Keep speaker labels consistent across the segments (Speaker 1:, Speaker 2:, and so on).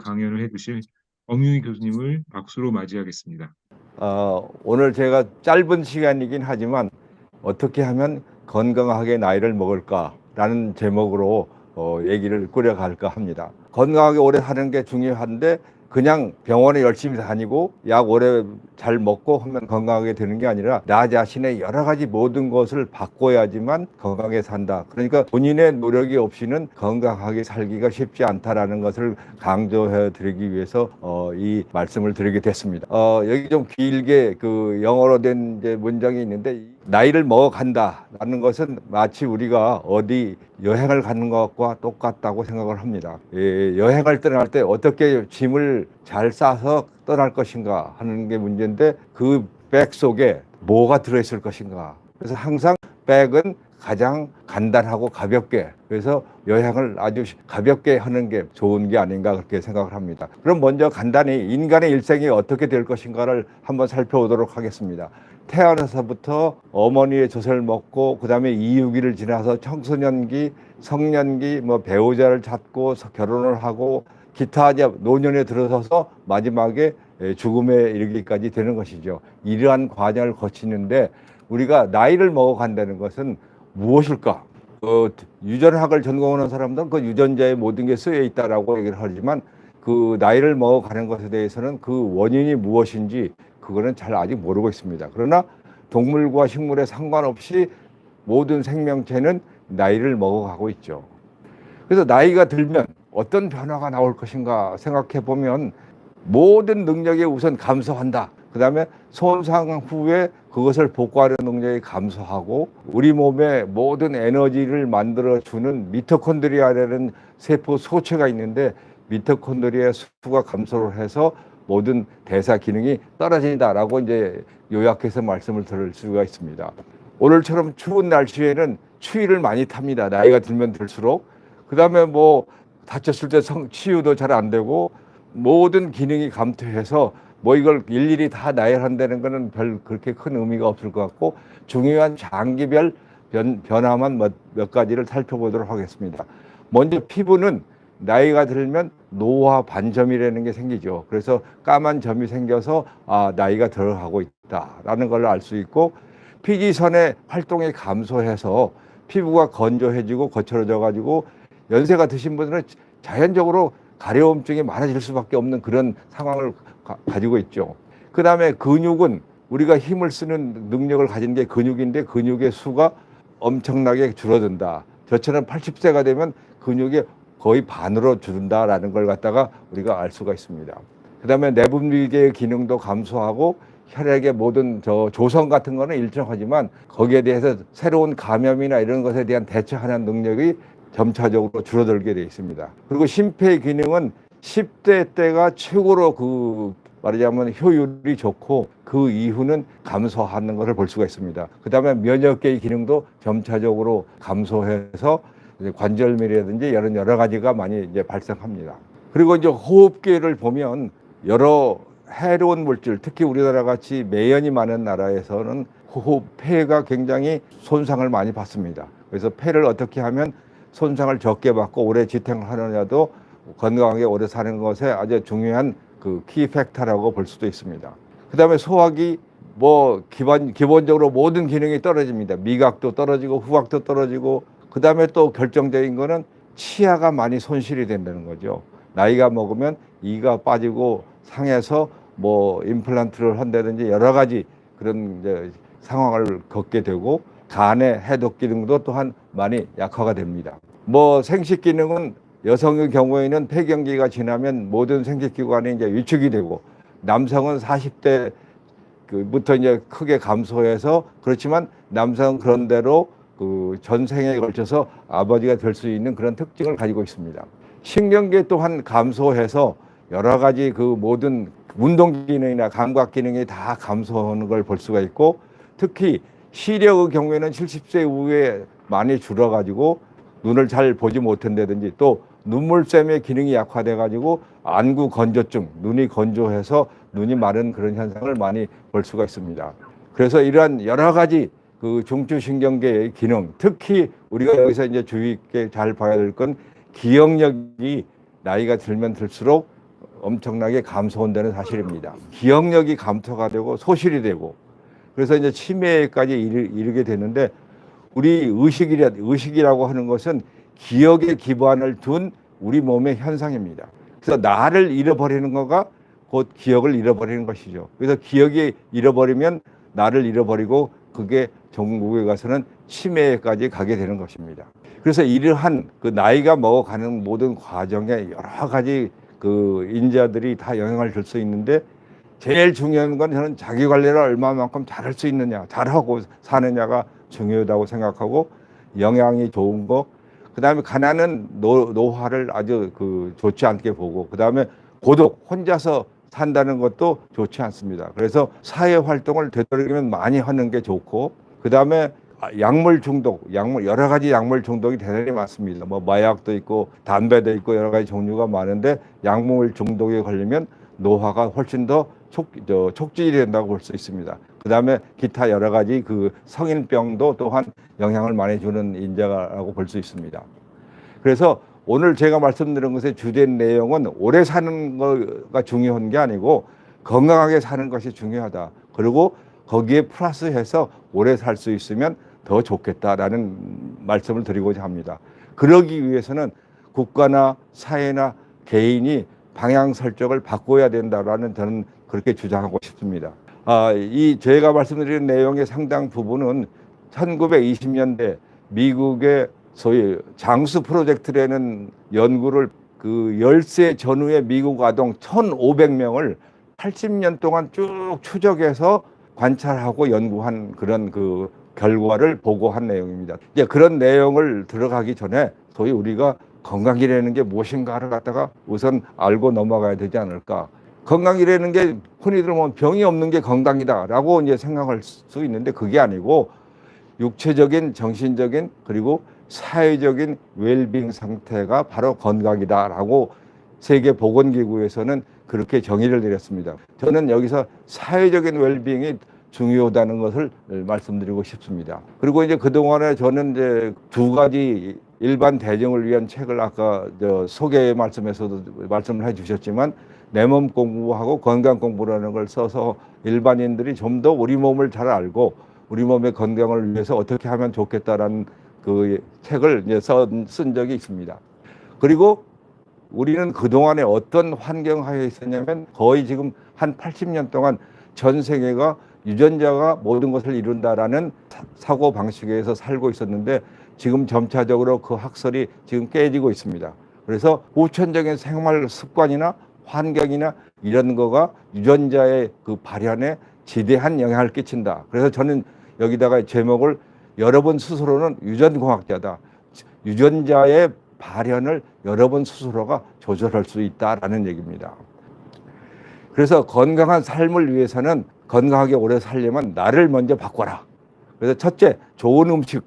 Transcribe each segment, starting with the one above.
Speaker 1: 강연을 해주실 엄유희 교수님을 박수로 맞이하겠습니다.
Speaker 2: 오늘 제가 짧은 시간이긴 하지만 어떻게 하면 건강하게 나이를 먹을까라는 제목으로 얘기를 꾸려갈까 합니다. 건강하게 오래 사는 게 중요한데 그냥 병원에 열심히 다니고 약 오래 잘 먹고 하면 건강하게 되는 게 아니라 나 자신의 여러 가지 모든 것을 바꿔야지만 건강하게 산다. 그러니까 본인의 노력이 없이는 건강하게 살기가 쉽지 않다라는 것을 강조해 드리기 위해서 이 말씀을 드리게 됐습니다. 여기 좀 길게 그 영어로 된 이제 문장이 있는데, 나이를 먹어간다라는 것은 마치 우리가 어디 여행을 가는 것과 똑같다고 생각을 합니다. 여행을 떠날 때 어떻게 짐을 잘 싸서 떠날 것인가 하는 게 문제인데, 그 백 속에 뭐가 들어있을 것인가. 그래서 항상 백은 가장 간단하고 가볍게, 그래서 여행을 아주 가볍게 하는 게 좋은 게 아닌가 그렇게 생각을 합니다. 그럼 먼저 간단히 인간의 일생이 어떻게 될 것인가를 한번 살펴보도록 하겠습니다. 태어나서부터 어머니의 젖을 먹고 그다음에 이유기를 지나서 청소년기, 성년기, 배우자를 찾고 결혼을 하고 기타 이제 노년에 들어서서 마지막에 죽음에 이르기까지 되는 것이죠. 이러한 과정을 거치는데 우리가 나이를 먹어간다는 것은 무엇일까? 유전학을 전공하는 사람들은 그 유전자에 모든 게 쓰여 있다라고 얘기를 하지만 그 나이를 먹어가는 것에 대해서는 그 원인이 무엇인지 그거는 잘 아직 모르고 있습니다. 그러나 동물과 식물에 상관없이 모든 생명체는 나이를 먹어가고 있죠. 그래서 나이가 들면 어떤 변화가 나올 것인가 생각해 보면 모든 능력이 우선 감소한다. 그 다음에 손상 후에 그것을 복구하는 능력이 감소하고 우리 몸에 모든 에너지를 만들어주는 미토콘드리아라는 세포 소체가 있는데 미토콘드리아의 수가 감소를 해서 모든 대사 기능이 떨어진다라고 이제 요약해서 말씀을 드릴 수가 있습니다. 오늘처럼 추운 날씨에는 추위를 많이 탑니다. 나이가 들면 들수록. 그 다음에 다쳤을 때 치유도 잘 안 되고 모든 기능이 감퇴해서 이걸 일일이 다 나열한다는 거는 별 그렇게 큰 의미가 없을 것 같고 중요한 장기별 변화만 몇 가지를 살펴보도록 하겠습니다. 먼저 피부는 나이가 들면 노화 반점이라는 게 생기죠. 그래서 까만 점이 생겨서 나이가 들어가고 있다라는 걸 알 수 있고, 피지선의 활동이 감소해서 피부가 건조해지고 거칠어져 가지고 연세가 드신 분들은 자연적으로 가려움증이 많아질 수밖에 없는 그런 상황을 가지고 있죠. 그 다음에 근육은 우리가 힘을 쓰는 능력을 가진 게 근육인데 근육의 수가 엄청나게 줄어든다. 저처럼 80세가 되면 근육이 거의 반으로 줄는다라는 걸 갖다가 우리가 알 수가 있습니다. 그 다음에 내분비계의 기능도 감소하고 혈액의 모든 조성 같은 거는 일정하지만 거기에 대해서 새로운 감염이나 이런 것에 대한 대처하는 능력이 점차적으로 줄어들게 되어 있습니다. 그리고 심폐 기능은 10대 때가 최고로 말하자면 효율이 좋고 그 이후는 감소하는 것을 볼 수가 있습니다. 그 다음에 면역계의 기능도 점차적으로 감소해서 관절미라든지 여러 가지가 많이 이제 발생합니다. 그리고 이제 호흡기를 보면 여러 해로운 물질, 특히 우리나라 같이 매연이 많은 나라에서는 폐가 굉장히 손상을 많이 받습니다. 그래서 폐를 어떻게 하면 손상을 적게 받고 오래 지탱을 하느냐도 건강하게 오래 사는 것에 아주 중요한 그 키팩터라고 볼 수도 있습니다. 그 다음에 소화기 기본적으로 모든 기능이 떨어집니다. 미각도 떨어지고 후각도 떨어지고, 그 다음에 또 결정적인 거는 치아가 많이 손실이 된다는 거죠. 나이가 먹으면 이가 빠지고 상해서 임플란트를 한다든지 여러 가지 그런 이제 상황을 겪게 되고, 간의 해독 기능도 또한 많이 약화가 됩니다. 생식 기능은 여성의 경우에는 폐경기가 지나면 모든 생殖기관이 이제 위축이 되고, 남성은 40대 부터 이제 크게 감소해서, 그렇지만 남성은 그런 대로 전생에 걸쳐서 아버지가 될 수 있는 그런 특징을 가지고 있습니다. 신경계 또한 감소해서 여러 가지 모든 운동 기능이나 감각 기능이 다 감소하는 걸 볼 수가 있고, 특히 시력의 경우에는 70세 이후에 많이 줄어가지고 눈을 잘 보지 못한다든지, 또 눈물샘의 기능이 약화돼 가지고 안구 건조증, 눈이 건조해서 눈이 마른 그런 현상을 많이 볼 수가 있습니다. 그래서 이러한 여러 가지 중추신경계의 기능, 특히 우리가 여기서 이제 주의 있게 잘 봐야 될 건 기억력이 나이가 들면 들수록 엄청나게 감소한다는 사실입니다. 기억력이 감소가 되고 소실이 되고 그래서 이제 치매까지 이르게 되는데 우리 의식이라고 하는 것은 기억의 기반을 둔 우리 몸의 현상입니다. 그래서 나를 잃어버리는 거가 곧 기억을 잃어버리는 것이죠. 그래서 기억이 잃어버리면 나를 잃어버리고 그게 종국에 가서는 치매까지 가게 되는 것입니다. 그래서 이러한 그 나이가 먹어가는 모든 과정에 여러 가지 그 인자들이 다 영향을 줄 수 있는데 제일 중요한 건 저는 자기 관리를 얼마만큼 잘할 수 있느냐, 잘하고 사느냐가 중요하다고 생각하고 영양이 좋은 거, 그다음에 가난은 노화를 아주 그 좋지 않게 보고 그다음에 고독, 혼자서 산다는 것도 좋지 않습니다. 그래서 사회 활동을 되도록이면 많이 하는 게 좋고 그다음에 약물 중독, 여러 가지 약물 중독이 대단히 많습니다. 뭐 마약도 있고 담배도 있고 여러 가지 종류가 많은데 약물 중독에 걸리면 노화가 훨씬 더 촉진이 된다고 볼 수 있습니다. 그다음에 기타 여러 가지 그 성인병도 또한 영향을 많이 주는 인자라고 볼 수 있습니다. 그래서 오늘 제가 말씀드린 것의 주된 내용은 오래 사는 거가 중요한 게 아니고 건강하게 사는 것이 중요하다. 그리고 거기에 플러스해서 오래 살 수 있으면 더 좋겠다라는 말씀을 드리고자 합니다. 그러기 위해서는 국가나 사회나 개인이 방향 설정을 바꿔야 된다라는 저는 그렇게 주장하고 싶습니다. 이 제가 말씀드린 내용의 상당 부분은 1920년대 미국의 소위 장수 프로젝트라는 연구를 그 열세 전후의 미국 아동 1,500명을 80년 동안 쭉 추적해서 관찰하고 연구한 그런 그 결과를 보고한 내용입니다. 이제 그런 내용을 들어가기 전에 소위 우리가 건강이라는 게 무엇인가를 갖다가 우선 알고 넘어가야 되지 않을까. 건강이라는 게 흔히들 보면 병이 없는 게 건강이다라고 이제 생각할 수 있는데 그게 아니고 육체적인, 정신적인 그리고 사회적인 웰빙 상태가 바로 건강이다라고 세계보건기구에서는 그렇게 정의를 내렸습니다. 저는 여기서 사회적인 웰빙이 중요하다는 것을 말씀드리고 싶습니다. 그리고 이제 그동안에 저는 이제 두 가지 일반 대중을 위한 책을 아까 소개 말씀에서도 말씀을 해 주셨지만 내 몸 공부하고 건강 공부라는 걸 써서 일반인들이 좀 더 우리 몸을 잘 알고 우리 몸의 건강을 위해서 어떻게 하면 좋겠다라는 그 책을 이제 쓴 적이 있습니다. 그리고 우리는 그동안에 어떤 환경하에 있었냐면 거의 지금 한 80년 동안 전 세계가 유전자가 모든 것을 이룬다라는 사고 방식에서 살고 있었는데 지금 점차적으로 그 학설이 지금 깨지고 있습니다. 그래서 보편적인 생활 습관이나 환경이나 이런 거가 유전자의 그 발현에 지대한 영향을 끼친다. 그래서 저는 여기다가 제목을 여러분 스스로는 유전공학자다. 유전자의 발현을 여러분 스스로가 조절할 수 있다라는 얘기입니다. 그래서 건강한 삶을 위해서는 건강하게 오래 살려면 나를 먼저 바꿔라. 그래서 첫째, 좋은 음식,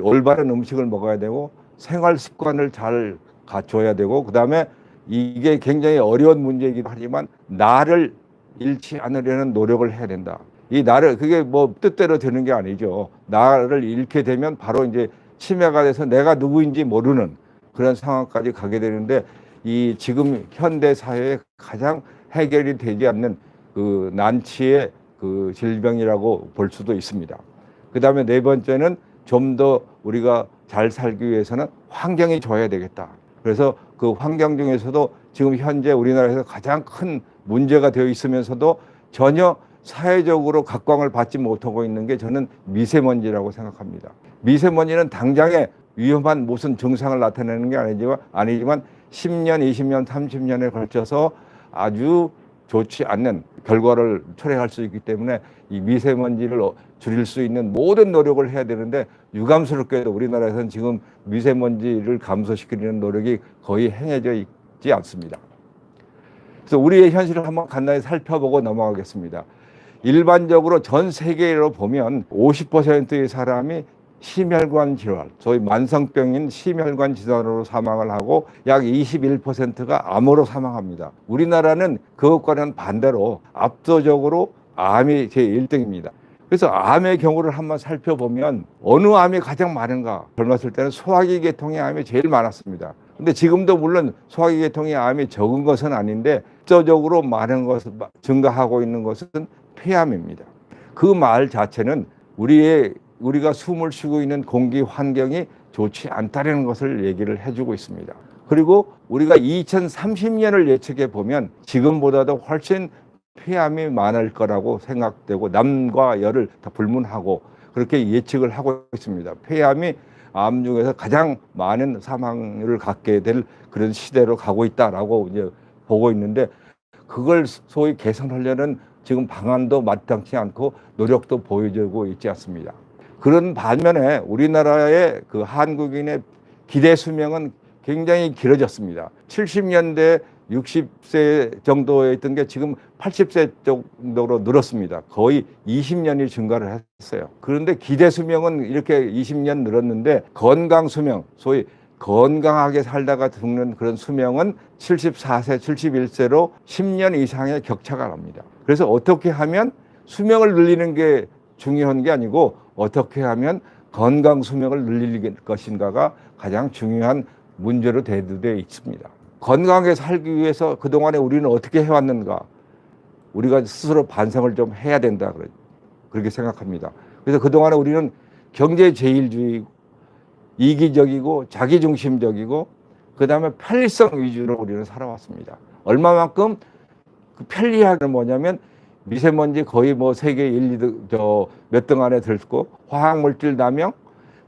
Speaker 2: 올바른 음식을 먹어야 되고 생활 습관을 잘 갖춰야 되고 그다음에 이게 굉장히 어려운 문제이기도 하지만 나를 잃지 않으려는 노력을 해야 된다. 이 나를 그게 뭐 뜻대로 되는 게 아니죠. 나를 잃게 되면 바로 이제 치매가 돼서 내가 누구인지 모르는 그런 상황까지 가게 되는데 이 지금 현대 사회에 가장 해결이 되지 않는 그 난치의 그 질병이라고 볼 수도 있습니다. 그다음에 네 번째는 좀 더 우리가 잘 살기 위해서는 환경이 좋아야 되겠다. 그래서 그 환경 중에서도 지금 현재 우리나라에서 가장 큰 문제가 되어 있으면서도 전혀 사회적으로 각광을 받지 못하고 있는 게 저는 미세먼지라고 생각합니다. 미세먼지는 당장에 위험한 무슨 증상을 나타내는 게 아니지만 10년, 20년, 30년에 걸쳐서 아주 좋지 않는 결과를 초래할 수 있기 때문에 이 미세먼지를 줄일 수 있는 모든 노력을 해야 되는데 유감스럽게도 우리나라에서는 지금 미세먼지를 감소시키려는 노력이 거의 행해져 있지 않습니다. 그래서 우리의 현실을 한번 간단히 살펴보고 넘어가겠습니다. 일반적으로 전 세계로 보면 50%의 사람이 심혈관 질환, 소위 만성병인 심혈관 질환으로 사망을 하고 약 21%가 암으로 사망합니다. 우리나라는 그것과는 반대로 압도적으로 암이 제1등입니다. 그래서 암의 경우를 한번 살펴보면 어느 암이 가장 많은가? 젊었을 때는 소화기 계통의 암이 제일 많았습니다. 근데 지금도 물론 소화기 계통의 암이 적은 것은 아닌데 압도적으로 많은 것을 증가하고 있는 것은 폐암입니다. 그 말 자체는 우리가 숨을 쉬고 있는 공기 환경이 좋지 않다는 것을 얘기를 해주고 있습니다. 그리고 우리가 2030년을 예측해 보면 지금보다도 훨씬 폐암이 많을 거라고 생각되고 남과 여를 다 불문하고 그렇게 예측을 하고 있습니다. 폐암이 암 중에서 가장 많은 사망률을 갖게 될 그런 시대로 가고 있다라고 이제 보고 있는데 그걸 소위 개선하려는 지금 방안도 마땅치 않고 노력도 보여주고 있지 않습니다. 그런 반면에 우리나라의 그 한국인의 기대 수명은 굉장히 길어졌습니다. 70년대 60세 정도에 있던 게 지금 80세 정도로 늘었습니다. 거의 20년이 증가를 했어요. 그런데 기대 수명은 이렇게 20년 늘었는데 건강 수명, 소위 건강하게 살다가 죽는 그런 수명은 74세, 71세로 10년 이상의 격차가 납니다. 그래서 어떻게 하면 수명을 늘리는 게 중요한 게 아니고 어떻게 하면 건강 수명을 늘릴 것인가가 가장 중요한 문제로 대두되어 있습니다. 건강하게 살기 위해서 그동안에 우리는 어떻게 해왔는가 우리가 스스로 반성을 좀 해야 된다 그렇게 생각합니다. 그래서 그동안에 우리는 경제 제일주의 이기적이고 자기중심적이고 그다음에 편리성 위주로 우리는 살아왔습니다. 얼마만큼 그 편리하게는 뭐냐면 미세먼지 거의 뭐 세계 1, 2등 몇 등 안에 들고 화학물질 남용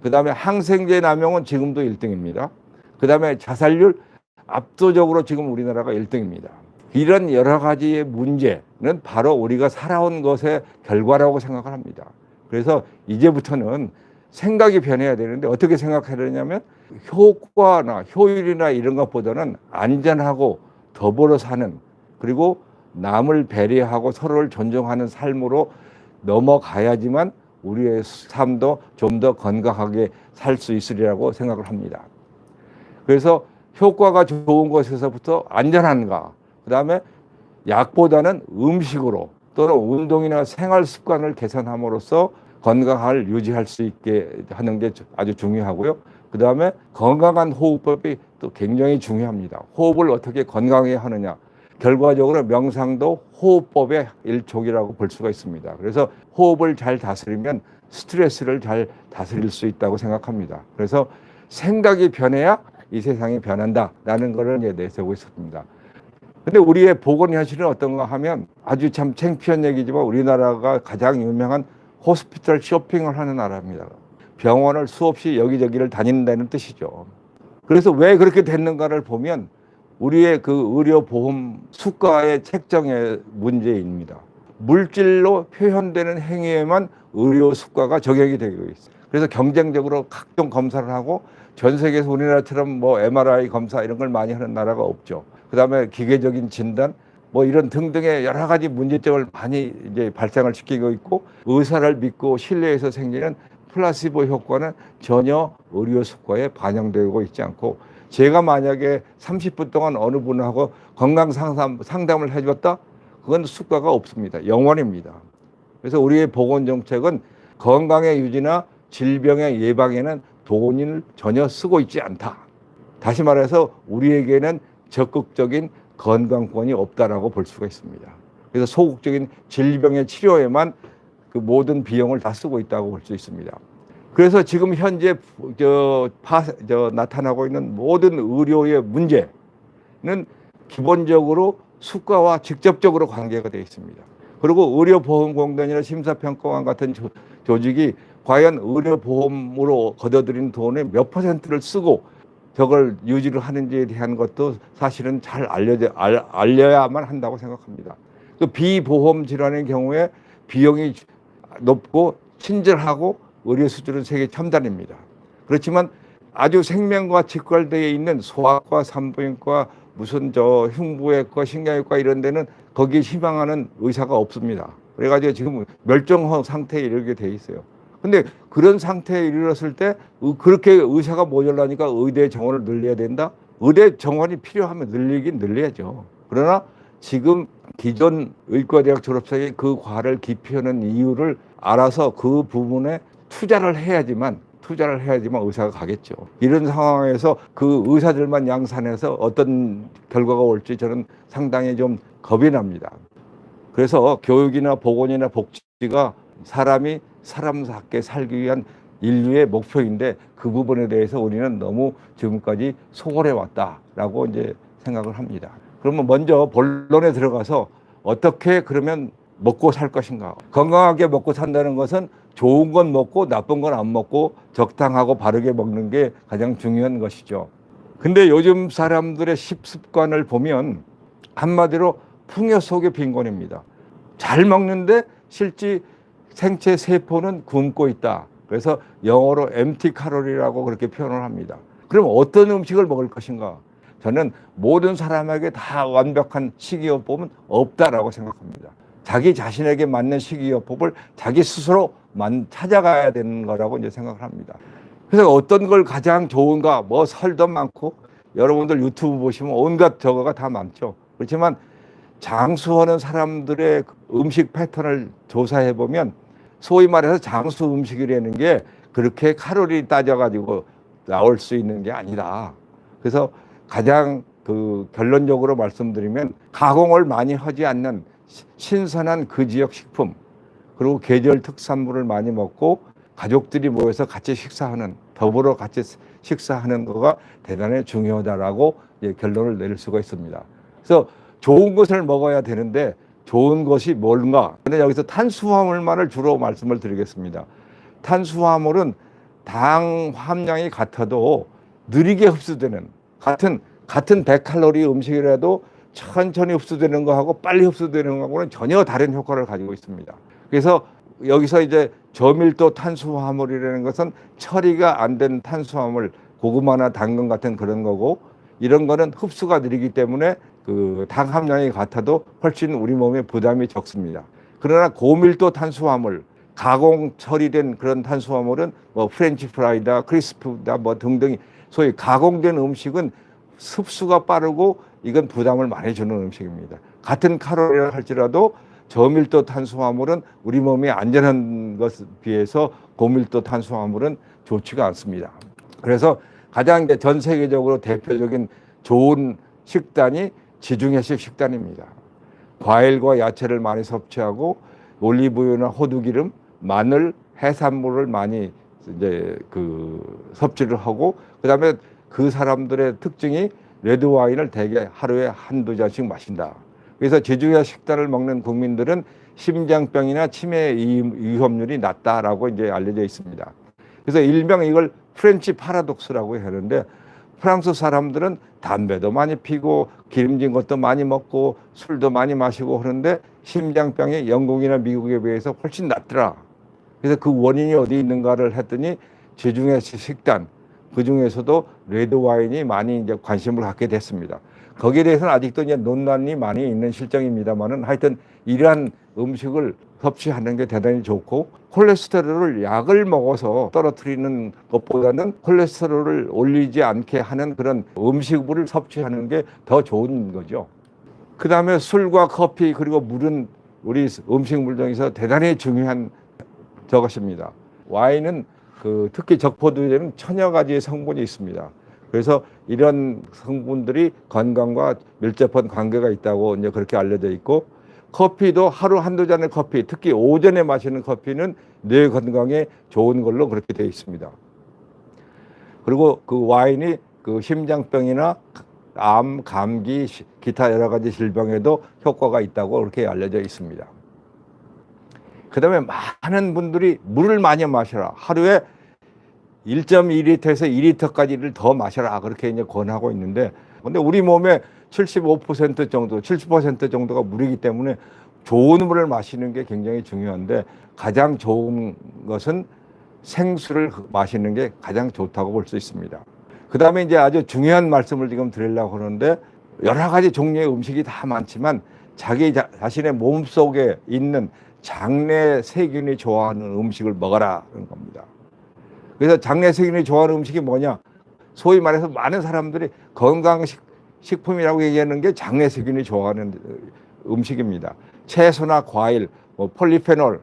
Speaker 2: 그다음에 항생제 남용은 지금도 1등입니다. 그다음에 자살률 압도적으로 지금 우리나라가 1등입니다. 이런 여러 가지의 문제는 바로 우리가 살아온 것의 결과라고 생각을 합니다. 그래서 이제부터는 생각이 변해야 되는데 어떻게 생각해야 되냐면 효과나 효율이나 이런 것보다는 안전하고 더불어 사는 그리고 남을 배려하고 서로를 존중하는 삶으로 넘어가야지만 우리의 삶도 좀 더 건강하게 살 수 있으리라고 생각을 합니다. 그래서 효과가 좋은 것에서부터 안전한가, 그 다음에 약보다는 음식으로 또는 운동이나 생활 습관을 개선함으로써 건강을 유지할 수 있게 하는 게 아주 중요하고요. 그 다음에 건강한 호흡법이 또 굉장히 중요합니다. 호흡을 어떻게 건강하게 하느냐. 결과적으로 명상도 호흡법의 일종이라고 볼 수가 있습니다. 그래서 호흡을 잘 다스리면 스트레스를 잘 다스릴 수 있다고 생각합니다. 그래서 생각이 변해야 이 세상이 변한다라는 것을 이제 내세우고 있습니다. 근데 우리의 보건 현실은 어떤가 하면 아주 참 창피한 얘기지만 우리나라가 가장 유명한 호스피털 쇼핑을 하는 나라입니다. 병원을 수없이 여기저기를 다닌다는 뜻이죠. 그래서 왜 그렇게 됐는가를 보면 우리의 그 의료보험 수가의 책정의 문제입니다. 물질로 표현되는 행위에만 의료 수가가 적용이 되고 있어요. 그래서 경쟁적으로 각종 검사를 하고 전 세계에서 우리나라처럼 뭐 MRI 검사 이런 걸 많이 하는 나라가 없죠. 그다음에 기계적인 진단 뭐 이런 등등의 여러 가지 문제점을 많이 이제 발생을 시키고 있고 의사를 믿고 신뢰해서 생기는 플라시보 효과는 전혀 의료 수가에 반영되고 있지 않고 제가 만약에 30분 동안 어느 분하고 건강 상담을 해줬다? 그건 수가가 없습니다. 영원입니다. 그래서 우리의 보건 정책은 건강의 유지나 질병의 예방에는 돈을 전혀 쓰고 있지 않다. 다시 말해서 우리에게는 적극적인 건강권이 없다라고 볼 수가 있습니다. 그래서 소극적인 질병의 치료에만 그 모든 비용을 다 쓰고 있다고 볼 수 있습니다. 그래서 지금 현재 나타나고 있는 모든 의료의 문제는 기본적으로 수가와 직접적으로 관계가 되어 있습니다. 그리고 의료보험공단이나 심사평가원 같은 조직이 과연 의료보험으로 걷어들인 돈의 몇 퍼센트를 쓰고 저걸 유지를 하는지에 대한 것도 사실은 잘 알려야만 한다고 생각합니다. 그 비보험 질환의 경우에 비용이 높고 친절하고 의료 수준은 세계 첨단입니다. 그렇지만 아주 생명과 직결되어 있는 소아과, 산부인과, 무슨 흉부외과, 신경외과 이런 데는 거기에 희망하는 의사가 없습니다. 그래가지고 지금 멸종 상태에 이르게 돼 있어요. 근데 그런 상태에 이르렀을 때 그렇게 의사가 모자라니까 의대 정원을 늘려야 된다? 의대 정원이 필요하면 늘리긴 늘려야죠. 그러나 지금 기존 의과대학 졸업생이 그 과를 기피하는 이유를 알아서 그 부분에 투자를 해야지만 투자를 해야지만 의사가 가겠죠. 이런 상황에서 그 의사들만 양산해서 어떤 결과가 올지 저는 상당히 좀 겁이 납니다. 그래서 교육이나 보건이나 복지가 사람이 사람답게 살기 위한 인류의 목표인데 그 부분에 대해서 우리는 너무 지금까지 소홀해 왔다라고 이제 생각을 합니다. 그러면 먼저 본론에 들어가서 어떻게 그러면 먹고 살 것인가? 건강하게 먹고 산다는 것은 좋은 건 먹고 나쁜 건 안 먹고 적당하고 바르게 먹는 게 가장 중요한 것이죠. 근데 요즘 사람들의 식습관을 보면 한마디로 풍요 속의 빈곤입니다. 잘 먹는데 실제 생체 세포는 굶고 있다. 그래서 영어로 empty 칼로리라고 그렇게 표현을 합니다. 그럼 어떤 음식을 먹을 것인가? 저는 모든 사람에게 다 완벽한 식이요법은 없다라고 생각합니다. 자기 자신에게 맞는 식이요법을 자기 스스로 찾아가야 되는 거라고 이제 생각을 합니다. 그래서 어떤 걸 가장 좋은가? 뭐 설도 많고 여러분들 유튜브 보시면 온갖 저거가 다 많죠. 그렇지만 장수하는 사람들의 음식 패턴을 조사해 보면 소위 말해서 장수 음식이라는 게 그렇게 칼로리 따져가지고 나올 수 있는 게 아니다. 그래서 가장 결론적으로 말씀드리면 가공을 많이 하지 않는 신선한 그 지역 식품 그리고 계절 특산물을 많이 먹고 가족들이 모여서 같이 식사하는 더불어 같이 식사하는 거가 대단히 중요하다라고 결론을 내릴 수가 있습니다. 그래서 좋은 것을 먹어야 되는데 좋은 것이 뭔가? 근데 여기서 탄수화물만을 주로 말씀을 드리겠습니다. 탄수화물은 당 함량이 같아도 느리게 흡수되는 같은 100칼로리 음식이라도 천천히 흡수되는 거하고 빨리 흡수되는 거하고는 전혀 다른 효과를 가지고 있습니다. 그래서 여기서 이제 저밀도 탄수화물이라는 것은 처리가 안 된 탄수화물, 고구마나 당근 같은 그런 거고 이런 거는 흡수가 느리기 때문에 당 함량이 같아도 훨씬 우리 몸에 부담이 적습니다. 그러나 고밀도 탄수화물, 가공 처리된 그런 탄수화물은 뭐 프렌치 프라이다, 크리스프다 뭐 등등 소위 가공된 음식은 흡수가 빠르고 이건 부담을 많이 주는 음식입니다. 같은 칼로리라 할지라도 저밀도 탄수화물은 우리 몸에 안전한 것에 비해서 고밀도 탄수화물은 좋지가 않습니다. 그래서 가장 전 세계적으로 대표적인 좋은 식단이 지중해식 식단입니다. 과일과 야채를 많이 섭취하고 올리브유나 호두기름, 마늘, 해산물을 많이 이제 섭취를 하고 그다음에 그 사람들의 특징이 레드 와인을 대개 하루에 한두 잔씩 마신다. 그래서 지중해 식단을 먹는 국민들은 심장병이나 치매 위험률이 낮다라고 이제 알려져 있습니다. 그래서 일명 이걸 프렌치 파라독스라고 하는데 프랑스 사람들은 담배도 많이 피고 기름진 것도 많이 먹고 술도 많이 마시고 그러는데 심장병이 영국이나 미국에 비해서 훨씬 낮더라. 그래서 그 원인이 어디 있는가를 했더니 지중해 식단 그 중에서도 레드 와인이 많이 이제 관심을 갖게 됐습니다. 거기에 대해서는 아직도 이제 논란이 많이 있는 실정입니다만은 하여튼 이러한 음식을 섭취하는 게 대단히 좋고 콜레스테롤을 약을 먹어서 떨어뜨리는 것보다는 콜레스테롤을 올리지 않게 하는 그런 음식물을 섭취하는 게 더 좋은 거죠. 그 다음에 술과 커피 그리고 물은 우리 음식물 중에서 대단히 중요한 저것입니다. 와인은 특히 적포도에는 천여 가지의 성분이 있습니다. 그래서 이런 성분들이 건강과 밀접한 관계가 있다고 이제 그렇게 알려져 있고 커피도 하루 한두 잔의 커피, 특히 오전에 마시는 커피는 뇌 건강에 좋은 걸로 그렇게 되어 있습니다. 그리고 그 와인이 심장병이나 암, 감기, 기타 여러 가지 질병에도 효과가 있다고 그렇게 알려져 있습니다. 그 다음에 많은 분들이 물을 많이 마셔라. 하루에 1.2리터에서 2리터까지를 더 마셔라. 그렇게 이제 권하고 있는데, 근데 우리 몸에 75% 정도, 70% 정도가 물이기 때문에 좋은 물을 마시는 게 굉장히 중요한데, 가장 좋은 것은 생수를 마시는 게 가장 좋다고 볼 수 있습니다. 그 다음에 이제 아주 중요한 말씀을 지금 드리려고 하는데, 여러 가지 종류의 음식이 다 많지만, 자기 자신의 몸 속에 있는 장내 세균이 좋아하는 음식을 먹어라. 그런 겁니다. 그래서 장내 세균이 좋아하는 음식이 뭐냐? 소위 말해서 많은 사람들이 건강식품이라고 얘기하는 게 장내 세균이 좋아하는 음식입니다. 채소나 과일, 뭐 폴리페놀,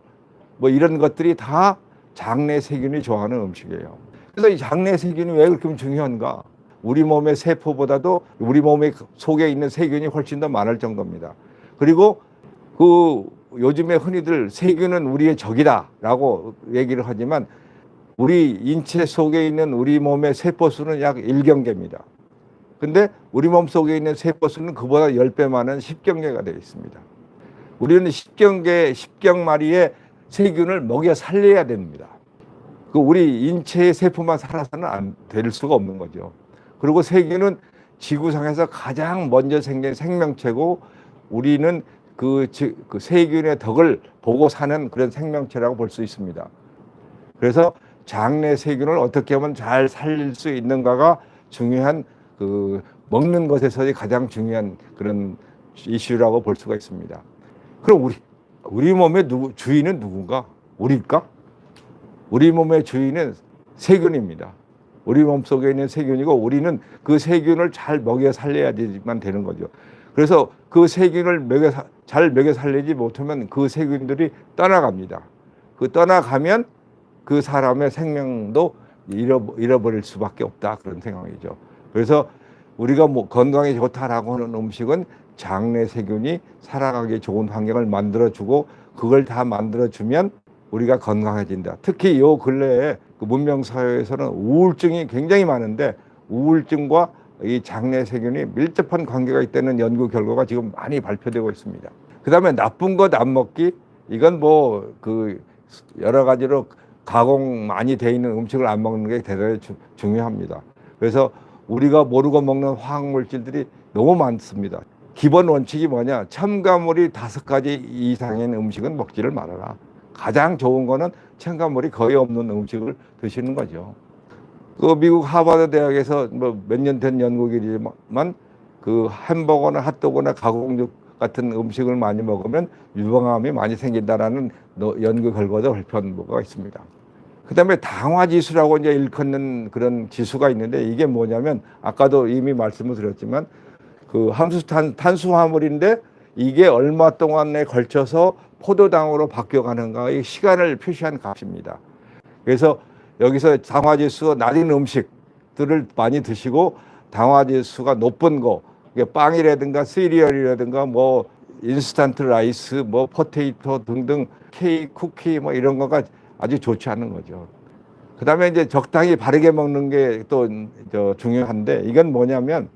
Speaker 2: 뭐 이런 것들이 다 장내 세균이 좋아하는 음식이에요. 그래서 이 장내 세균이 왜 그렇게 중요한가? 우리 몸의 세포보다도 우리 몸의 속에 있는 세균이 훨씬 더 많을 정도입니다. 그리고 그 요즘에 흔히들 세균은 우리의 적이다라고 얘기를 하지만 우리 인체 속에 있는 우리 몸의 세포 수는 약 1경계입니다. 근데 우리 몸 속에 있는 세포 수는 그보다 10배 많은 10경계가 되어 있습니다. 우리는 10경마리의 세균을 먹여 살려야 됩니다. 그 우리 인체의 세포만 살아서는 안 될 수가 없는 거죠. 그리고 세균은 지구상에서 가장 먼저 생긴 생명체고 우리는 그 세균의 덕을 보고 사는 그런 생명체라고 볼 수 있습니다. 그래서 장내 세균을 어떻게 하면 잘 살릴 수 있는가가 중요한 그 먹는 것에서의 가장 중요한 그런 이슈라고 볼 수가 있습니다. 그럼 우리 몸의 주인은 누군가? 우리일까? 우리 몸의 주인은 세균입니다. 우리 몸 속에 있는 세균이고 우리는 그 세균을 잘 먹여 살려야지만 되는 거죠. 그래서 그 세균을 잘 먹여 살리지 못하면 그 세균들이 떠나갑니다. 그 떠나가면 그 사람의 생명도 잃어버릴 수밖에 없다 그런 생각이죠. 그래서 우리가 뭐 건강에 좋다라고 하는 음식은 장내 세균이 살아가기 좋은 환경을 만들어주고 그걸 다 만들어주면 우리가 건강해진다. 특히 요 근래에 그 문명사회에서는 우울증이 굉장히 많은데 우울증과 이 장내 세균이 밀접한 관계가 있다는 연구 결과가 지금 많이 발표되고 있습니다. 그 다음에 나쁜 것 안 먹기, 이건 뭐 그 여러 가지로 가공 많이 돼 있는 음식을 안 먹는 게 대단히 중요합니다. 그래서 우리가 모르고 먹는 화학물질들이 너무 많습니다. 기본 원칙이 뭐냐? 첨가물이 5가지 이상의 음식은 먹지를 말아라. 가장 좋은 거는 첨가물이 거의 없는 음식을 드시는 거죠. 그 미국 하버드 대학에서 뭐 몇 년 된 연구이지만 그 햄버거나 핫도그나 가공육 같은 음식을 많이 먹으면 유방암이 많이 생긴다라는 연구 결과도 발표한 바가 있습니다. 그다음에 당화 지수라고 이제 일컫는 그런 지수가 있는데 이게 뭐냐면 아까도 이미 말씀을 드렸지만 그 탄수화물인데 이게 얼마 동안에 걸쳐서 포도당으로 바뀌어가는가의 시간을 표시한 값입니다. 그래서 여기서 당화지수가 낮은 음식들을 많이 드시고 당화지수가 높은 거, 빵이라든가 시리얼이라든가 뭐 인스턴트 라이스, 뭐 포테이토 등등 케이크, 쿠키 뭐 이런 거가 아주 좋지 않은 거죠. 그다음에 이제 적당히 바르게 먹는 게 또 중요한데 이건 뭐냐면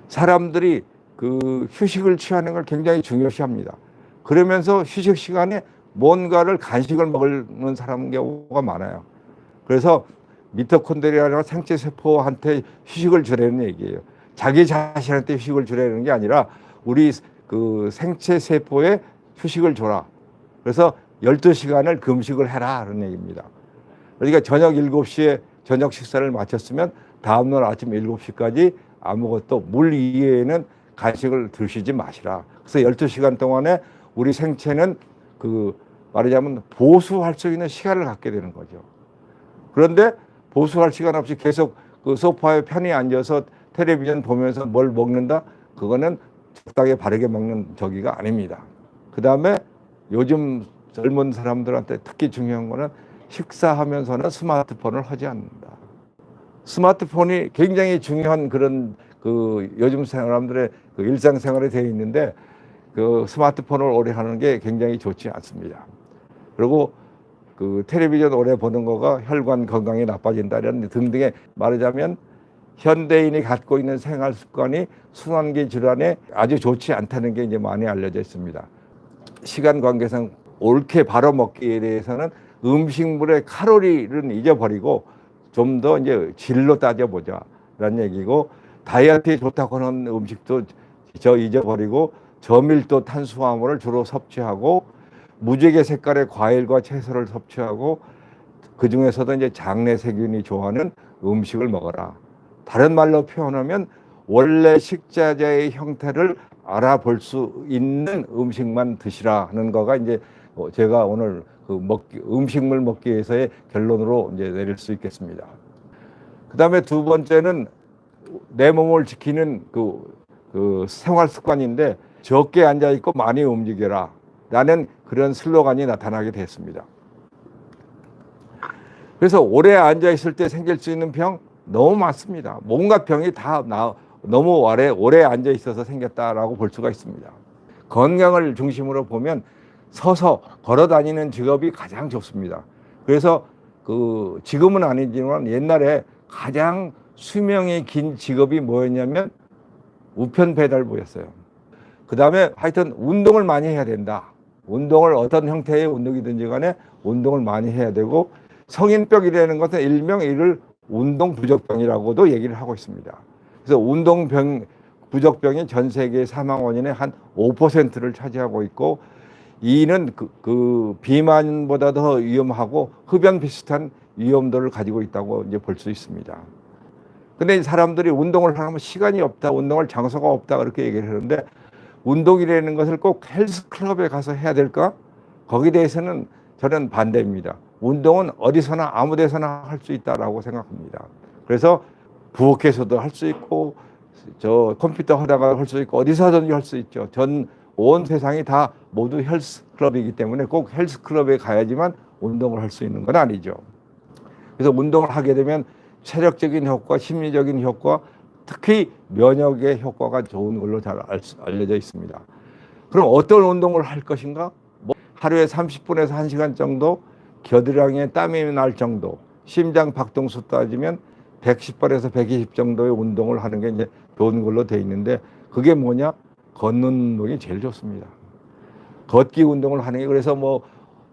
Speaker 2: 사람들이 그 휴식을 취하는 걸 굉장히 중요시합니다. 그러면서 휴식 시간에 뭔가를 간식을 먹는 사람 경우가 많아요. 그래서 미토콘드리아나 생체 세포한테 휴식을 주라는 얘기예요. 자기 자신한테 휴식을 주라는 게 아니라 우리 그 생체 세포에 휴식을 줘라. 그래서 12시간을 금식을 해라 그런 얘기입니다. 그러니까 저녁 7시에 저녁 식사를 마쳤으면 다음날 아침 7시까지 아무것도 물 이외에는 간식을 드시지 마시라. 그래서 12시간 동안에 우리 생체는 그 말하자면 보수할 수 있는 시간을 갖게 되는 거죠. 그런데 보수할 시간 없이 계속 그 소파에 편히 앉아서 텔레비전 보면서 뭘 먹는다? 그거는 적당히 바르게 먹는 저기가 아닙니다. 그 다음에 요즘 젊은 사람들한테 특히 중요한 거는 식사하면서는 스마트폰을 하지 않는다. 스마트폰이 굉장히 중요한 그런 그 요즘 사람들의 그 일상생활에 되어 있는데 그 스마트폰을 오래 하는 게 굉장히 좋지 않습니다. 그리고 그 텔레비전 오래 보는 거가 혈관 건강이 나빠진다는 등등의 말하자면 현대인이 갖고 있는 생활 습관이 순환기 질환에 아주 좋지 않다는 게 이제 많이 알려져 있습니다. 시간 관계상 옳게 바로 먹기에 대해서는 음식물의 칼로리를 잊어버리고 좀 더 이제 질로 따져보자라는 얘기고 다이어트에 좋다고 하는 음식도 잊어버리고 저밀도 탄수화물을 주로 섭취하고 무지개 색깔의 과일과 채소를 섭취하고 그 중에서도 이제 장내 세균이 좋아하는 음식을 먹어라. 다른 말로 표현하면 원래 식자재의 형태를 알아볼 수 있는 음식만 드시라는 거가 이제 제가 오늘 그 음식물 먹기 위해서의 결론으로 이제 내릴 수 있겠습니다. 그 다음에 두 번째는 내 몸을 지키는 그 생활 습관인데 적게 앉아 있고 많이 움직여라 라는 그런 슬로건이 나타나게 됐습니다. 그래서 오래 앉아 있을 때 생길 수 있는 병 너무 많습니다. 온갖 병이 다 너무 오래 앉아 있어서 생겼다라고 볼 수가 있습니다. 건강을 중심으로 보면 서서 걸어 다니는 직업이 가장 좋습니다. 그래서 지금은 아니지만 옛날에 가장 수명이 긴 직업이 뭐였냐면 우편 배달부였어요. 그 다음에 하여튼 운동을 많이 해야 된다. 운동을 어떤 형태의 운동이든지 간에 운동을 많이 해야 되고, 성인병이라는 것은 일명 이를 운동 부족병이라고도 얘기를 하고 있습니다. 그래서 운동병 부족병이 전 세계 사망 원인의 한 5%를 차지하고 있고, 이는 비만보다 더 위험하고 흡연 비슷한 위험도를 가지고 있다고 이제 볼 수 있습니다. 근데 사람들이 운동을 하면 시간이 없다, 운동할 장소가 없다 그렇게 얘기를 하는데, 운동이라는 것을 꼭 헬스클럽에 가서 해야 될까? 거기에 대해서는 저는 반대입니다. 운동은 어디서나 아무 데서나 할 수 있다라고 생각합니다. 그래서 부엌에서도 할 수 있고, 저 컴퓨터 하다가 할 수 있고, 어디서든지 할 수 있죠. 온 세상이 다 모두 헬스클럽이기 때문에 꼭 헬스클럽에 가야지만 운동을 할 수 있는 건 아니죠. 그래서 운동을 하게 되면 체력적인 효과, 심리적인 효과, 특히 면역의 효과가 좋은 걸로 잘 알려져 있습니다. 그럼 어떤 운동을 할 것인가? 하루에 30분에서 1시간 정도, 겨드랑이에 땀이 날 정도, 심장 박동수 따지면 110발에서 120 정도의 운동을 하는 게 이제 좋은 걸로 돼 있는데, 그게 뭐냐? 걷는 운동이 제일 좋습니다. 걷기 운동을 하는 게, 그래서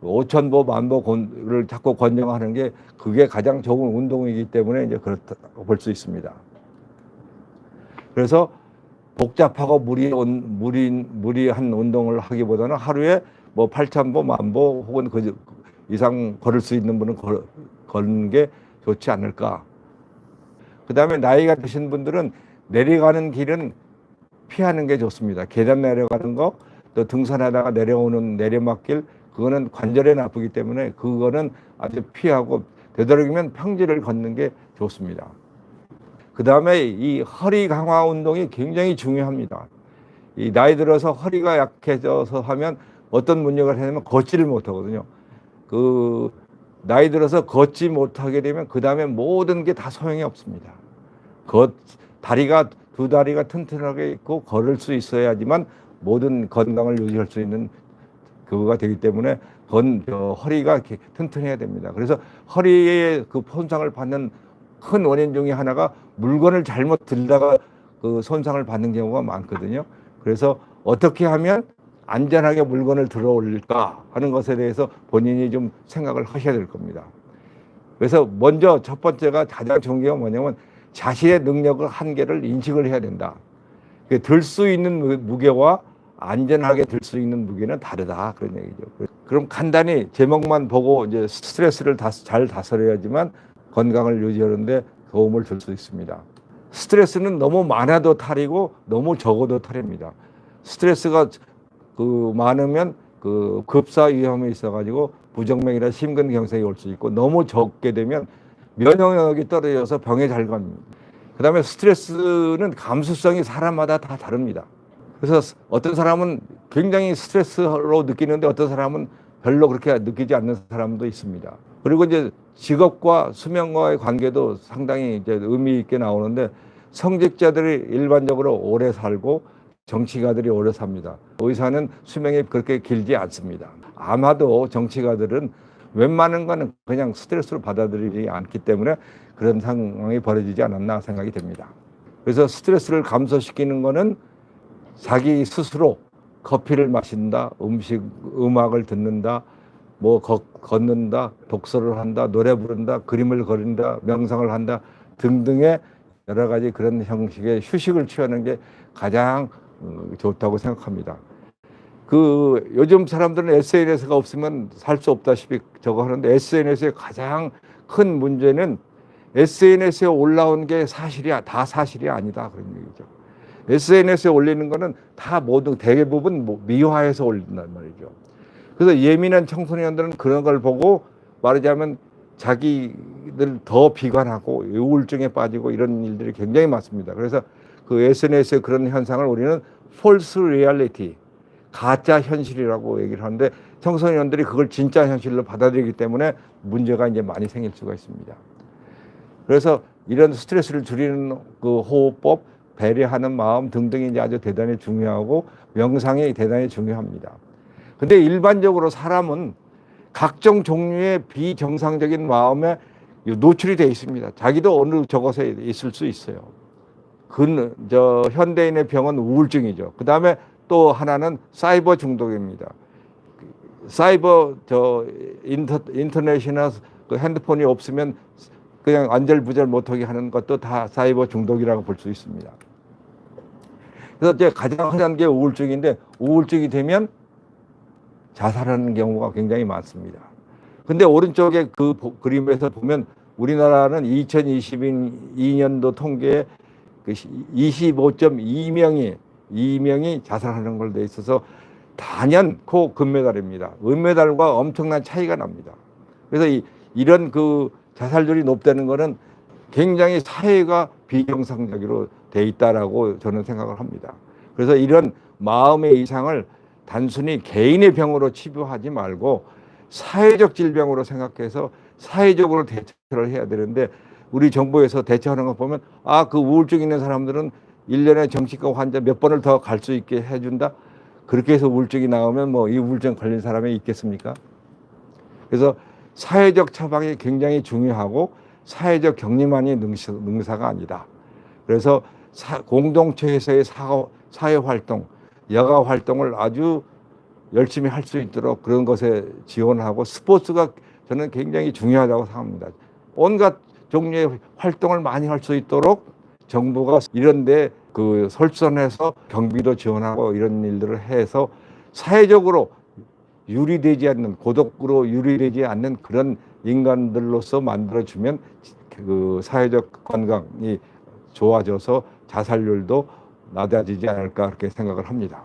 Speaker 2: 5,000보, 10,000보를 자꾸 권장하는 게 그게 가장 좋은 운동이기 때문에 이제 그렇다고 볼 수 있습니다. 그래서 복잡하고 무리한 운동을 하기보다는 하루에 8,000보, 10,000보 혹은 그 이상 걸을 수 있는 분은 걷는 게 좋지 않을까. 그 다음에 나이가 드신 분들은 내려가는 길은 피하는 게 좋습니다. 계단 내려가는 거, 또 등산하다가 내려오는 내리막길, 그거는 관절에 나쁘기 때문에 그거는 아주 피하고 되도록이면 평지를 걷는 게 좋습니다. 그 다음에 이 허리 강화 운동이 굉장히 중요합니다. 이 나이 들어서 허리가 약해져서 하면 어떤 문제가 생기면 걷지를 못하거든요. 나이 들어서 걷지 못하게 되면 그 다음에 모든 게 다 소용이 없습니다. 두 다리가 튼튼하게 있고 걸을 수 있어야지만 모든 건강을 유지할 수 있는 그거가 되기 때문에 허리가 튼튼해야 됩니다. 그래서 허리에 손상을 받는 큰 원인 중에 하나가 물건을 잘못 들다가 손상을 받는 경우가 많거든요. 그래서 어떻게 하면 안전하게 물건을 들어 올릴까 하는 것에 대해서 본인이 좀 생각을 하셔야 될 겁니다. 그래서 먼저 첫 번째가 가장 좋은 게 뭐냐면 자신의 능력의 한계를 인식을 해야 된다. 들 수 있는 무게와 안전하게 들 수 있는 무게는 다르다, 그런 얘기죠. 그럼 간단히 제목만 보고 이제 스트레스를 잘 다스려야지만 건강을 유지하는데 도움을 줄 수 있습니다. 스트레스는 너무 많아도 탈이고 너무 적어도 탈입니다. 스트레스가 많으면 급사 위험이 있어가지고 부정맥이나 심근경색이 올 수 있고, 너무 적게 되면 면역력이 떨어져서 병에 잘 갑니다. 그 다음에 스트레스는 감수성이 사람마다 다 다릅니다. 그래서 어떤 사람은 굉장히 스트레스로 느끼는데 어떤 사람은 별로 그렇게 느끼지 않는 사람도 있습니다. 그리고 이제 직업과 수명과의 관계도 상당히 이제 의미 있게 나오는데, 성직자들이 일반적으로 오래 살고 정치가들이 오래 삽니다. 의사는 수명이 그렇게 길지 않습니다. 아마도 정치가들은 웬만한 거는 그냥 스트레스로 받아들이지 않기 때문에 그런 상황이 벌어지지 않았나 생각이 됩니다. 그래서 스트레스를 감소시키는 거는 자기 스스로 커피를 마신다, 음악을 듣는다, 걷는다, 독서를 한다, 노래 부른다, 그림을 그린다, 명상을 한다 등등의 여러 가지 그런 형식의 휴식을 취하는 게 가장 좋다고 생각합니다. 요즘 사람들은 SNS가 없으면 살 수 없다시피 저거 하는데, SNS의 가장 큰 문제는 SNS에 올라온 게 다 사실이 아니다, 그런 얘기죠. SNS에 올리는 거는 다 대부분 미화해서 올린단 말이죠. 그래서 예민한 청소년들은 그런 걸 보고 말하자면 자기들 더 비관하고 우울증에 빠지고 이런 일들이 굉장히 많습니다. 그래서 SNS의 그런 현상을 우리는 false reality, 가짜 현실이라고 얘기를 하는데 청소년들이 그걸 진짜 현실로 받아들이기 때문에 문제가 이제 많이 생길 수가 있습니다. 그래서 이런 스트레스를 줄이는 그 호흡법, 배려하는 마음 등등이 이제 아주 대단히 중요하고 명상이 대단히 중요합니다. 근데 일반적으로 사람은 각종 종류의 비정상적인 마음에 노출이 되어 있습니다. 자기도 어느 저것에 있을 수 있어요. 현대인의 병은 우울증이죠. 그 다음에 또 하나는 사이버 중독입니다. 사이버 인터넷이나 그 핸드폰이 없으면 그냥 안절부절 못하게 하는 것도 다 사이버 중독이라고 볼 수 있습니다. 그래서 이제 가장 흔한 게 우울증인데 우울증이 되면 자살하는 경우가 굉장히 많습니다. 근데 오른쪽에 그 그림에서 보면 우리나라는 2022년도 통계에 25.2명이 자살하는 걸 돼 있어서 단연코 금메달입니다. 은메달과 엄청난 차이가 납니다. 그래서 이런 그 자살률이 높다는 것은 굉장히 사회가 비정상적으로 돼 있다라고 저는 생각을 합니다. 그래서 이런 마음의 이상을 단순히 개인의 병으로 치부하지 말고 사회적 질병으로 생각해서 사회적으로 대처를 해야 되는데 우리 정부에서 대처하는 거 보면 그 우울증 있는 사람들은 1년에 정신과 환자 몇 번을 더 갈 수 있게 해준다. 그렇게 해서 우울증이 나오면 뭐 이 우울증 걸린 사람이 있겠습니까? 그래서 사회적 처방이 굉장히 중요하고 사회적 격리만이 능사가 아니다. 그래서 공동체에서의 사회활동, 여가활동을 아주 열심히 할 수 있도록 그런 것에 지원하고 스포츠가 저는 굉장히 중요하다고 생각합니다. 온갖 종류의 활동을 많이 할 수 있도록 정부가 이런데 그 설선해서 경비도 지원하고 이런 일들을 해서 사회적으로 유리되지 않는 고독으로 유리되지 않는 그런 인간들로서 만들어주면 그 사회적 건강이 좋아져서 자살률도 낮아지지 않을까 그렇게 생각을 합니다.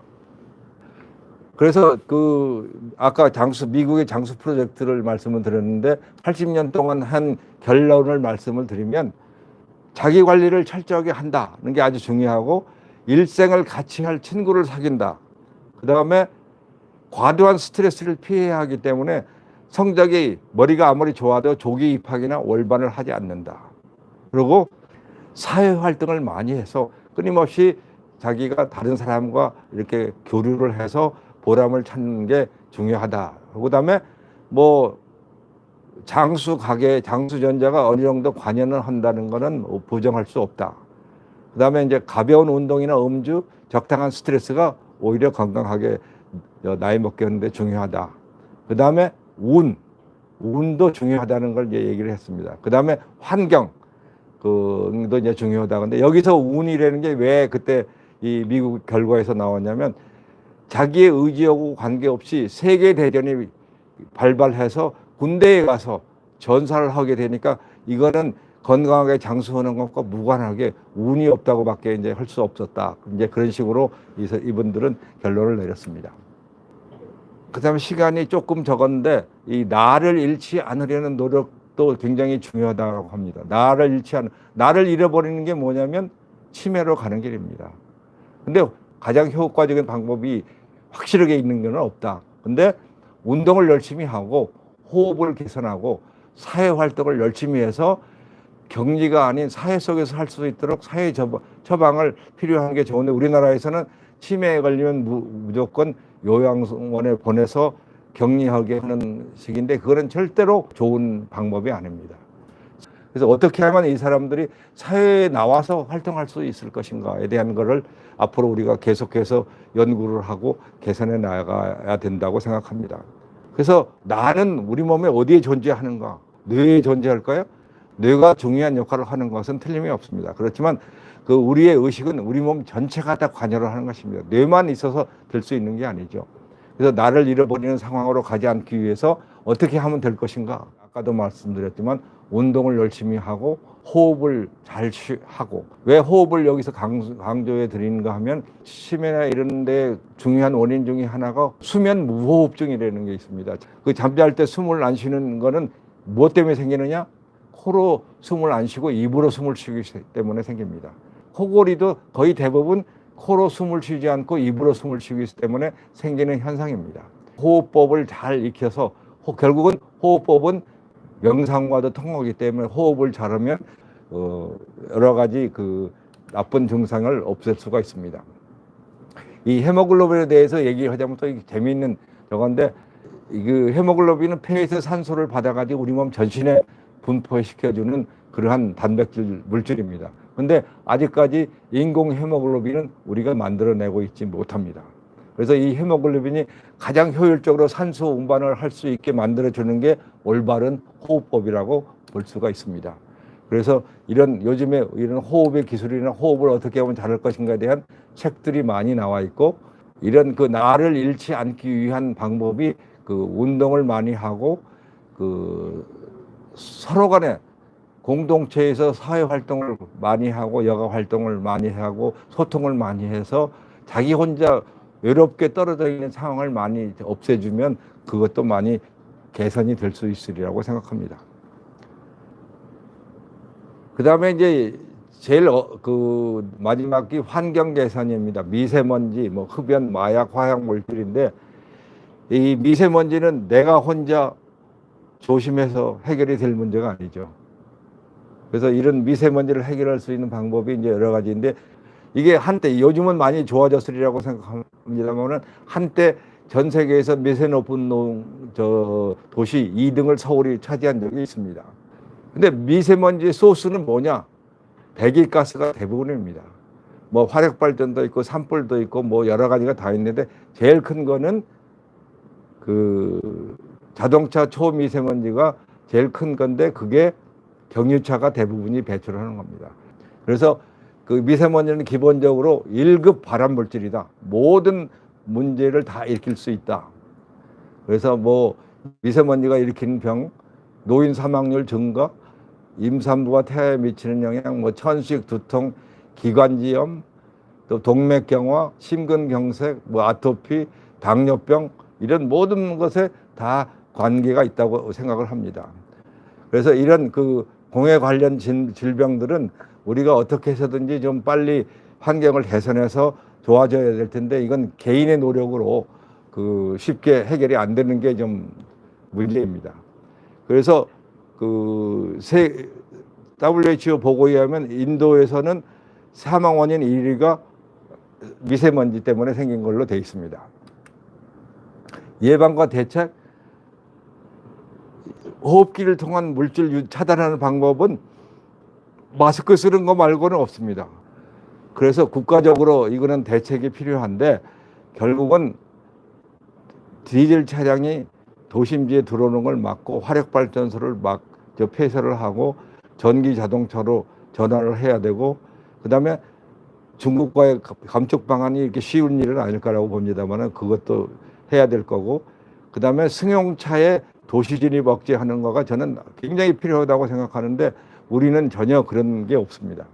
Speaker 2: 그래서 아까 미국의 장수 프로젝트를 말씀을 드렸는데 80년 동안 한 결론을 말씀을 드리면 자기 관리를 철저하게 한다는 게 아주 중요하고 일생을 같이 할 친구를 사귄다. 그 다음에 과도한 스트레스를 피해야 하기 때문에 성적이 머리가 아무리 좋아도 조기 입학이나 월반을 하지 않는다. 그리고 사회활동을 많이 해서 끊임없이 자기가 다른 사람과 이렇게 교류를 해서 보람을 찾는 게 중요하다. 그 다음에 장수전자가 어느 정도 관여를 한다는 것은 부정할 수 없다. 그 다음에 이제 가벼운 운동이나 음주, 적당한 스트레스가 오히려 건강하게 나이 먹게 하는데 중요하다. 그 다음에 운도 중요하다는 걸 이제 얘기를 했습니다. 그 다음에 환경, 도 이제 중요하다. 근데 여기서 운이라는 게 왜 그때 이 미국 결과에서 나왔냐면 자기의 의지하고 관계없이 세계 대전이 발발해서 군대에 가서 전사를 하게 되니까 이거는 건강하게 장수하는 것과 무관하게 운이 없다고밖에 이제 할 수 없었다. 이제 그런 식으로 이분들은 결론을 내렸습니다. 그다음에 시간이 조금 적었는데 이 나를 잃지 않으려는 노력도 굉장히 중요하다고 합니다. 나를 잃어버리는 게 뭐냐면 치매로 가는 길입니다. 근데 가장 효과적인 방법이 확실하게 있는 건 없다. 근데 운동을 열심히 하고 호흡을 개선하고 사회활동을 열심히 해서 격리가 아닌 사회 속에서 할 수 있도록 사회 처방을 필요한 게 좋은데 우리나라에서는 치매에 걸리면 무조건 요양원에 보내서 격리하게 하는 식인데 그거는 절대로 좋은 방법이 아닙니다. 그래서 어떻게 하면 이 사람들이 사회에 나와서 활동할 수 있을 것인가에 대한 거를 앞으로 우리가 계속해서 연구를 하고 개선해 나가야 된다고 생각합니다. 그래서 나는 우리 몸에 어디에 존재하는가? 뇌에 존재할까요? 뇌가 중요한 역할을 하는 것은 틀림이 없습니다. 그렇지만 우리의 의식은 우리 몸 전체가 다 관여를 하는 것입니다. 뇌만 있어서 될 수 있는 게 아니죠. 그래서 나를 잃어버리는 상황으로 가지 않기 위해서 어떻게 하면 될 것인가? 아까도 말씀드렸지만 운동을 열심히 하고 호흡을 잘 하고 왜 호흡을 여기서 강조해 드리는가 하면 치매나 이런 데 중요한 원인 중에 하나가 수면 무호흡증이라는 게 있습니다. 잠잘 때 숨을 안 쉬는 거는 무엇 때문에 생기느냐? 코로 숨을 안 쉬고 입으로 숨을 쉬기 때문에 생깁니다. 코골이도 거의 대부분 코로 숨을 쉬지 않고 입으로 숨을 쉬기 때문에 생기는 현상입니다. 호흡법을 잘 익혀서 결국은 호흡법은 명상과도 통하기 때문에 호흡을 잘하면 여러 가지 그 나쁜 증상을 없앨 수가 있습니다. 이 헤모글로빈에 대해서 얘기하자면 또 재미있는 저건데, 그 헤모글로빈은 폐에서 산소를 받아가지고 우리 몸 전신에 분포시켜주는 그러한 단백질 물질입니다. 근데 아직까지 인공 헤모글로빈은 우리가 만들어내고 있지 못합니다. 그래서 이 헤모글로빈이 가장 효율적으로 산소 운반을 할 수 있게 만들어주는 게 올바른 호흡법이라고 볼 수가 있습니다. 그래서 요즘에 이런 호흡의 기술이나 호흡을 어떻게 하면 잘할 것인가에 대한 책들이 많이 나와 있고, 이런 그 나를 잃지 않기 위한 방법이 그 운동을 많이 하고, 그 서로 간에 공동체에서 사회 활동을 많이 하고 여가 활동을 많이 하고 소통을 많이 해서 자기 혼자 외롭게 떨어져 있는 상황을 많이 없애주면 그것도 많이 개선이 될 수 있으리라고 생각합니다. 그 다음에 이제 제일 그 마지막이 환경 개선입니다. 미세먼지, 뭐 흡연, 마약, 화학 물질인데, 이 미세먼지는 내가 혼자 조심해서 해결이 될 문제가 아니죠. 그래서 이런 미세먼지를 해결할 수 있는 방법이 이제 여러 가지인데, 이게 한때 요즘은 많이 좋아졌으리라고 생각합니다만은 한때 전 세계에서 미세 높은 도시 2등을 서울이 차지한 적이 있습니다. 근데 미세먼지 소스는 뭐냐? 배기가스가 대부분입니다. 뭐 화력발전도 있고 산불도 있고 뭐 여러 가지가 다 있는데, 제일 큰 거는 그 자동차 초미세먼지가 제일 큰 건데, 그게 경유차가 대부분이 배출하는 겁니다. 그래서 그 미세먼지는 기본적으로 1급 발암 물질이다. 모든 문제를 다 일으킬 수 있다. 그래서 뭐 미세먼지가 일으키는 병, 노인 사망률 증가, 임산부와 태아에 미치는 영향, 뭐 천식, 두통, 기관지염, 또 동맥경화, 심근경색, 뭐 아토피, 당뇨병, 이런 모든 것에 다 관계가 있다고 생각을 합니다. 그래서 이런 그 공해 관련 질병들은 우리가 어떻게 해서든지 좀 빨리 환경을 개선해서 좋아져야 될 텐데, 이건 개인의 노력으로 그 쉽게 해결이 안 되는 게 좀 문제입니다. 그래서 그 WHO 보고에 의하면 인도에서는 사망 원인 1위가 미세먼지 때문에 생긴 걸로 돼 있습니다. 예방과 대책, 호흡기를 통한 물질 차단하는 방법은 마스크 쓰는 거 말고는 없습니다. 그래서 국가적으로 이거는 대책이 필요한데, 결국은 디젤 차량이 도심지에 들어오는 걸 막고 화력발전소를 폐쇄를 하고 전기 자동차로 전환을 해야 되고, 그다음에 중국과의 감축 방안이 이렇게 쉬운 일은 아닐 거라고 봅니다만 그것도 해야 될 거고, 그다음에 승용차에 도시 진입 억제하는 거가 저는 굉장히 필요하다고 생각하는데, 우리는 전혀 그런 게 없습니다.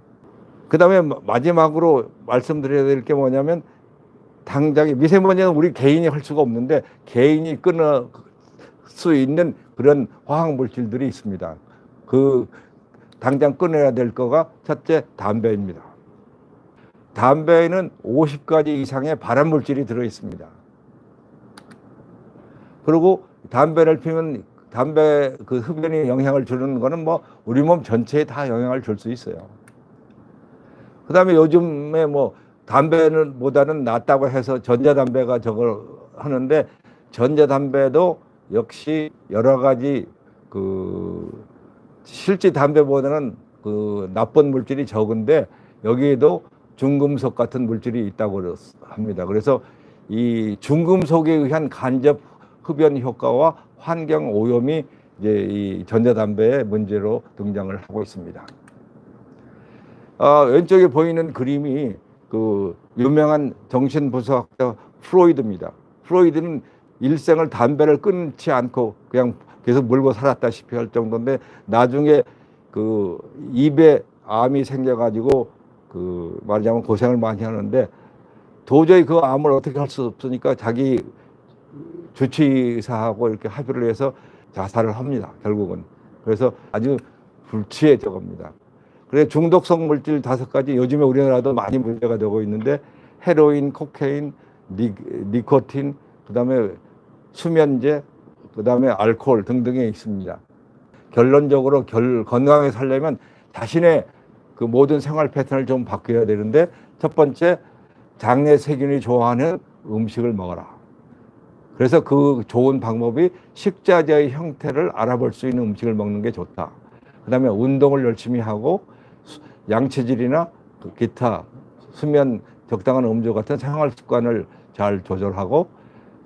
Speaker 2: 그다음에 마지막으로 말씀드려야 될 게 뭐냐면, 당장에 미세먼지는 우리 개인이 할 수가 없는데 개인이 끊을 수 있는 그런 화학 물질들이 있습니다. 그 당장 끊어야 될 거가 첫째, 담배입니다. 담배에는 50가지 이상의 발암 물질이 들어 있습니다. 그리고 담배를 피우면 담배 그 흡연이 영향을 주는 거는 뭐 우리 몸 전체에 다 영향을 줄 수 있어요. 그다음에 요즘에 뭐 담배는 보다는 낫다고 해서 전자담배가 저걸 하는데, 전자담배도 역시 여러 가지 그 실제 담배보다는 그 나쁜 물질이 적은데, 여기에도 중금속 같은 물질이 있다고 합니다. 그래서 이 중금속에 의한 간접 흡연 효과와 환경 오염이 이제 이 전자담배의 문제로 등장을 하고 있습니다. 왼쪽에 보이는 그림이 그 유명한 정신분석학자 프로이드입니다. 프로이드는 일생을 담배를 끊지 않고 그냥 계속 물고 살았다시피 할 정도인데, 나중에 그 입에 암이 생겨가지고 그 말하자면 고생을 많이 하는데, 도저히 그 암을 어떻게 할 수 없으니까 자기 주치의사하고 이렇게 합의를 해서 자살을 합니다, 결국은. 그래서 아주 불치해져 겁니다. 그래서 중독성 물질 5가지, 요즘에 우리나라도 많이 문제가 되고 있는데, 헤로인, 코케인, 니코틴, 그다음에 수면제, 그다음에 알코올 등등이 있습니다. 결론적으로 건강하게 살려면 자신의 그 모든 생활 패턴을 좀 바뀌어야 되는데, 첫 번째, 장내 세균이 좋아하는 음식을 먹어라. 그래서 그 좋은 방법이 식자재의 형태를 알아볼 수 있는 음식을 먹는 게 좋다. 그다음에 운동을 열심히 하고 양체질이나 그 기타 수면, 적당한 음주 같은 생활 습관을 잘 조절하고,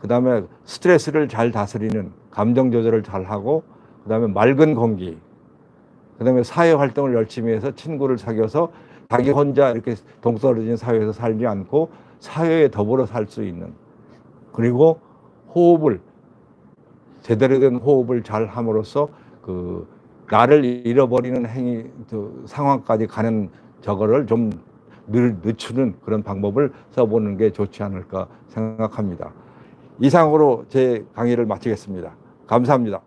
Speaker 2: 그다음에 스트레스를 잘 다스리는 감정 조절을 잘 하고, 그다음에 맑은 공기, 그다음에 사회 활동을 열심히 해서 친구를 사귀어서 자기 혼자 이렇게 동떨어진 사회에서 살지 않고 사회에 더불어 살 수 있는, 그리고 호흡을 제대로 된 호흡을 잘 함으로써 그 나를 잃어버리는 행위 상황까지 가는 저거를 좀 늦추는 그런 방법을 써보는 게 좋지 않을까 생각합니다. 이상으로 제 강의를 마치겠습니다. 감사합니다.